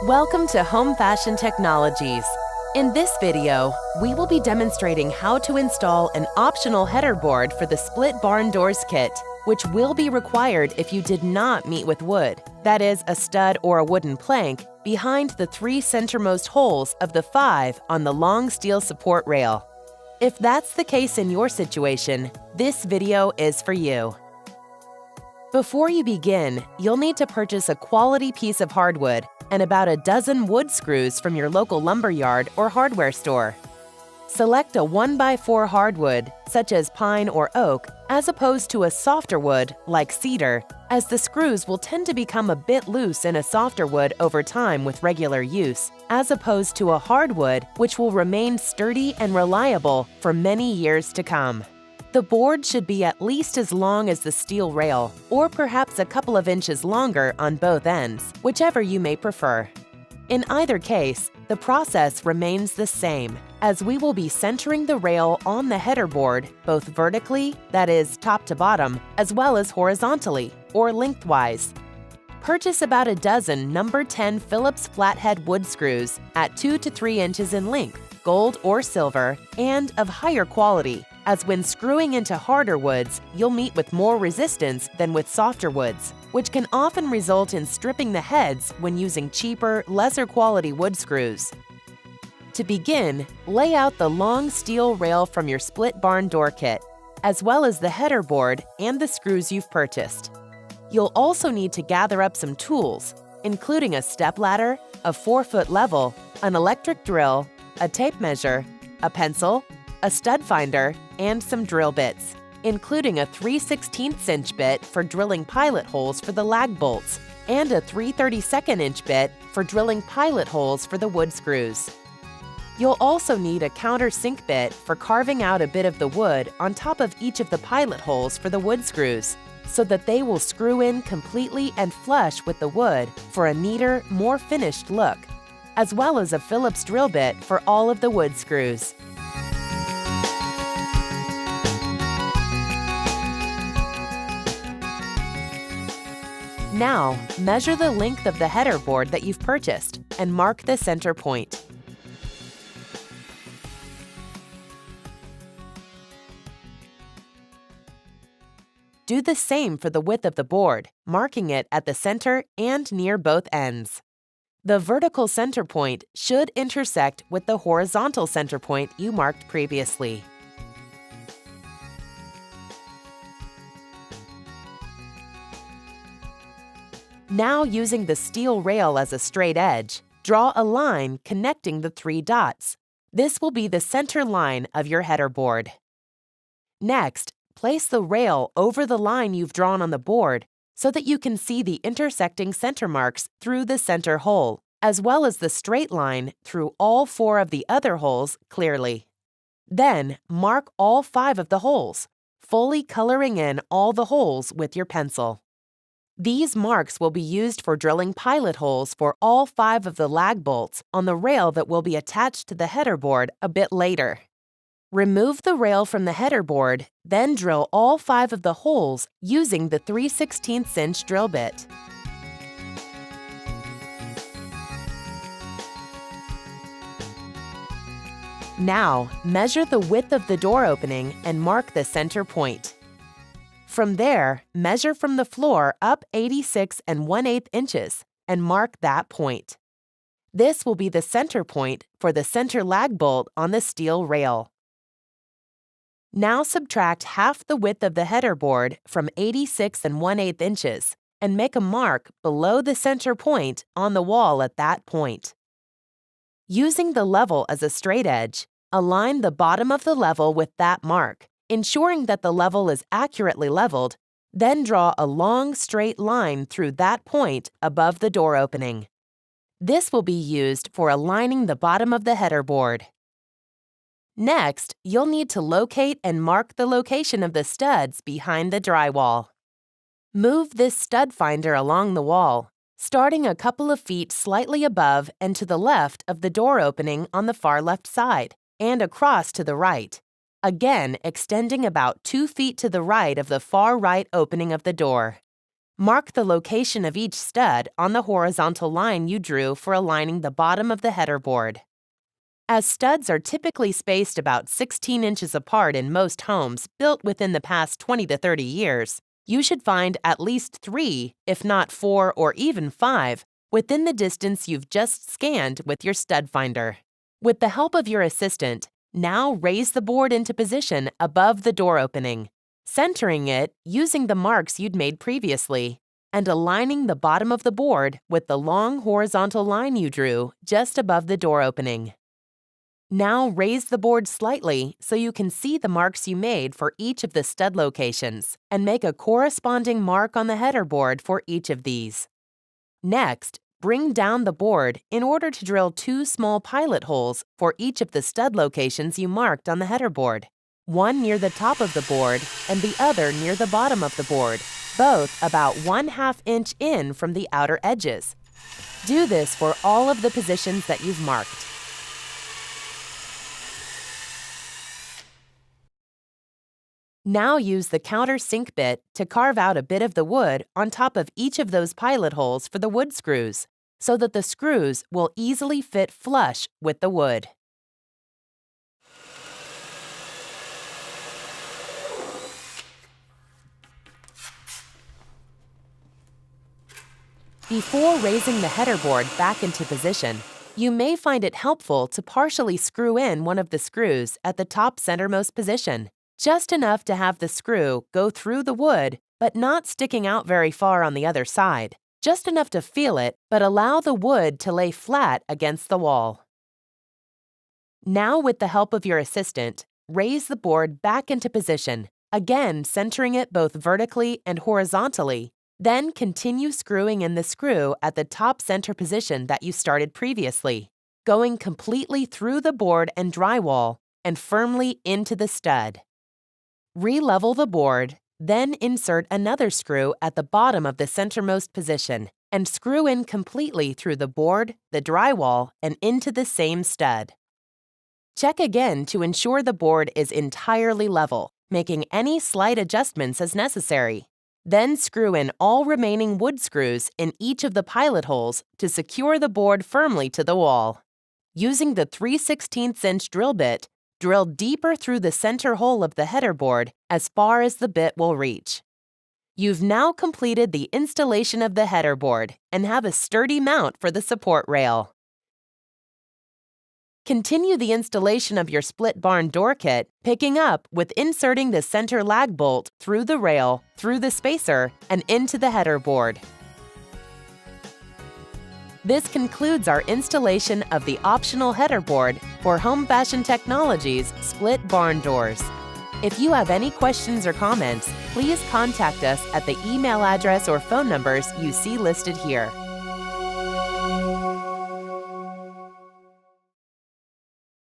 Welcome to Home Fashion Technologies. In this video, we will be demonstrating how to install an optional header board for the split barn doors kit, which will be required if you did not meet with wood, that is, a stud or a wooden plank, behind the 3 centermost holes of the 5 on the long steel support rail. If that's the case in your situation, this video is for you. Before you begin, you'll need to purchase a quality piece of hardwood and about a dozen wood screws from your local lumberyard or hardware store. Select a 1x4 hardwood, such as pine or oak, as opposed to a softer wood, like cedar, as the screws will tend to become a bit loose in a softer wood over time with regular use, as opposed to a hardwood, which will remain sturdy and reliable for many years to come. The board should be at least as long as the steel rail, or perhaps a couple of inches longer on both ends, whichever you may prefer. In either case, the process remains the same, as we will be centering the rail on the header board both vertically, that is, top to bottom, as well as horizontally, or lengthwise. Purchase about a dozen number 10 Phillips flathead wood screws at 2 to 3 inches in length, gold or silver, and of higher quality, as when screwing into harder woods, you'll meet with more resistance than with softer woods, which can often result in stripping the heads when using cheaper, lesser quality wood screws. To begin, lay out the long steel rail from your split barn door kit, as well as the header board and the screws you've purchased. You'll also need to gather up some tools, including a stepladder, a 4-foot level, an electric drill, a tape measure, a pencil, a stud finder, and some drill bits, including a 3/16 inch bit for drilling pilot holes for the lag bolts, and a 3/32 inch bit for drilling pilot holes for the wood screws. You'll also need a countersink bit for carving out a bit of the wood on top of each of the pilot holes for the wood screws, so that they will screw in completely and flush with the wood for a neater, more finished look, as well as a Phillips drill bit for all of the wood screws. Now, measure the length of the header board that you've purchased and mark the center point. Do the same for the width of the board, marking it at the center and near both ends. The vertical center point should intersect with the horizontal center point you marked previously. Now, using the steel rail as a straight edge, draw a line connecting the 3 dots. This will be the center line of your header board. Next, place the rail over the line you've drawn on the board so that you can see the intersecting center marks through the center hole, as well as the straight line through all 4 of the other holes clearly. Then, mark all 5 of the holes, fully coloring in all the holes with your pencil. These marks will be used for drilling pilot holes for all 5 of the lag bolts on the rail that will be attached to the header board a bit later. Remove the rail from the header board, then drill all 5 of the holes using the 3/16 inch drill bit. Now, measure the width of the door opening and mark the center point. From there, measure from the floor up 86 1/8 inches and mark that point. This will be the center point for the center lag bolt on the steel rail. Now subtract half the width of the header board from 86 1/8 inches and make a mark below the center point on the wall at that point. Using the level as a straight edge, align the bottom of the level with that mark, ensuring that the level is accurately leveled, then draw a long straight line through that point above the door opening. This will be used for aligning the bottom of the header board. Next, you'll need to locate and mark the location of the studs behind the drywall. Move this stud finder along the wall, starting a couple of feet slightly above and to the left of the door opening on the far left side, and across to the right, again extending about 2 feet to the right of the far right opening of the door. Mark the location of each stud on the horizontal line you drew for aligning the bottom of the header board. As studs are typically spaced about 16 inches apart in most homes built within the past 20 to 30 years, you should find at least 3, if not 4 or even 5, within the distance you've just scanned with your stud finder. With the help of your assistant, now raise the board into position above the door opening, centering it using the marks you'd made previously, and aligning the bottom of the board with the long horizontal line you drew just above the door opening. Now raise the board slightly so you can see the marks you made for each of the stud locations and make a corresponding mark on the header board for each of these. Next, bring down the board in order to drill 2 small pilot holes for each of the stud locations you marked on the header board, one near the top of the board and the other near the bottom of the board, both about 1/2 inch in from the outer edges. Do this for all of the positions that you've marked. Now use the countersink bit to carve out a bit of the wood on top of each of those pilot holes for the wood screws, so that the screws will easily fit flush with the wood. Before raising the header board back into position, you may find it helpful to partially screw in one of the screws at the top centermost position, just enough to have the screw go through the wood but not sticking out very far on the other side, just enough to feel it but allow the wood to lay flat against the wall. Now, with the help of your assistant, raise the board back into position, again centering it both vertically and horizontally. Then continue screwing in the screw at the top center position that you started previously, going completely through the board and drywall and firmly into the stud. Re-level the board, then insert another screw at the bottom of the centermost position and screw in completely through the board, the drywall, and into the same stud. Check again to ensure the board is entirely level, making any slight adjustments as necessary. Then screw in all remaining wood screws in each of the pilot holes to secure the board firmly to the wall. Using the 3/16 inch drill bit, drill deeper through the center hole of the header board as far as the bit will reach. You've now completed the installation of the header board and have a sturdy mount for the support rail. Continue the installation of your split barn door kit, picking up with inserting the center lag bolt through the rail, through the spacer, and into the header board. This concludes our installation of the optional header board for Home Fashion Technologies split barn doors. If you have any questions or comments, please contact us at the email address or phone numbers you see listed here.